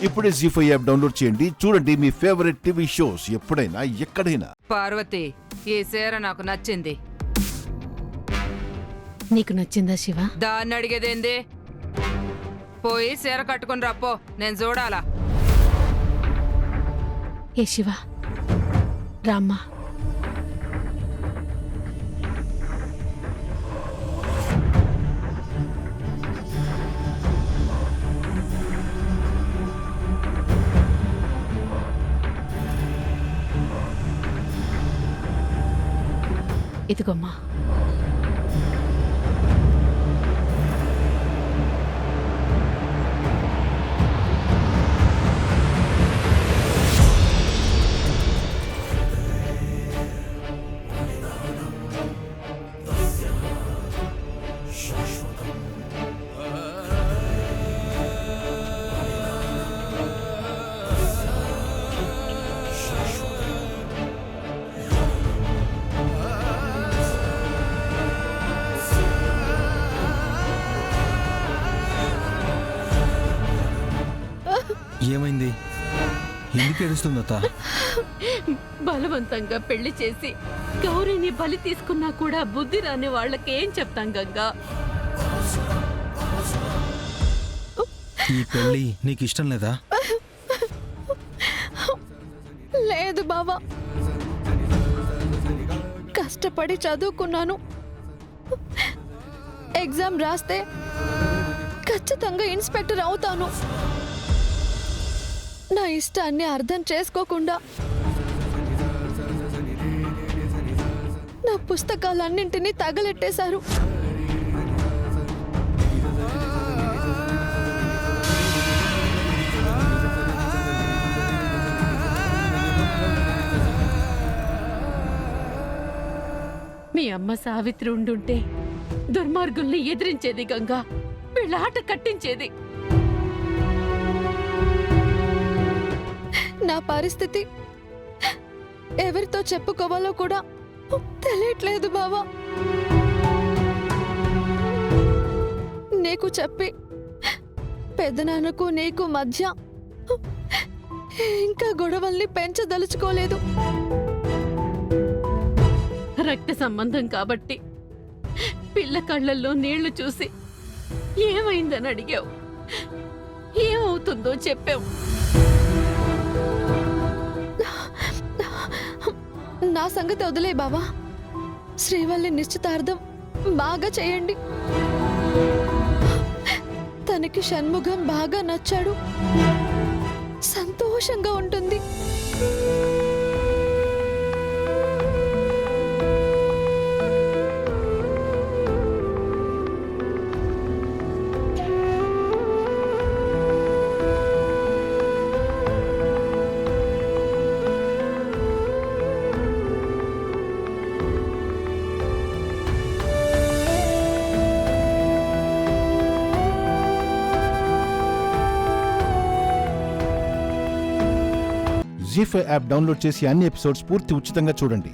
ఇప్పుడే జీ5 app download చేయండి. చూడండి మీ ఫేవరెట్ టీవీ షోస్ ఎప్పుడైనా ఎక్కడైనా. పార్వతి, ఈ చీర నాకు నచ్చింది. నీకు నచ్చిందా శివ? దాన్ని అడిగేదేంది? పోయి చీర కట్టుకుని రాపో, నేను చూడాలా. ఏ శివ, రామ్మా. ఇదిగోమ్మా. ఏమైంది? ఎందుకు ఏడుస్తుంది అత్త? బలవంతంగా పెళ్లి చేసి గౌరీని బలి తీసుకున్నా కూడా బుద్ధి రాని వాళ్ళకేం చెప్తాం గంగా? ఈ పెళ్లి నీకు ఇష్టం లేదా? లేదు బావా, కష్టపడి చదువుకున్నాను. ఎగ్జామ్ రాస్తే ఖచ్చితంగా ఇన్స్పెక్టర్ అవుతాను. నా ఇష్టాన్ని అర్థం చేసుకోకుండా నా పుస్తకాలన్నింటినీ తగలెట్టేశారు. మీ అమ్మ సావిత్రి ఉండుంటే దుర్మార్గుల్ని ఎదిరించేది గంగా, వీళ్ళ ఆట కట్టించేది. నా పరిస్థితి ఎవరితో చెప్పుకోవాలో కూడా తెలియట్లేదు బావా. నీకు చెప్పి పెద్దనాన్నకు నీకు మధ్య ఇంకా గొడవల్ని పెంచదలుచుకోలేదు. రక్త సంబంధం కాబట్టి పిల్ల కళ్ళల్లో నీళ్లు చూసి ఏమైందని అడిగావు, ఏమవుతుందో చెప్పావు. నా సంగతి వదిలే బావా, శ్రీవల్లి నిశ్చితార్థం బాగా చేయండి. తనకి షణ్ముఖం బాగా నచ్చాడు, సంతోషంగా ఉంటుంది. జీ5 యాప్ డౌన్లోడ్ చేసి అన్ని ఎపిసోడ్స్ పూర్తి ఉచితంగా చూడండి.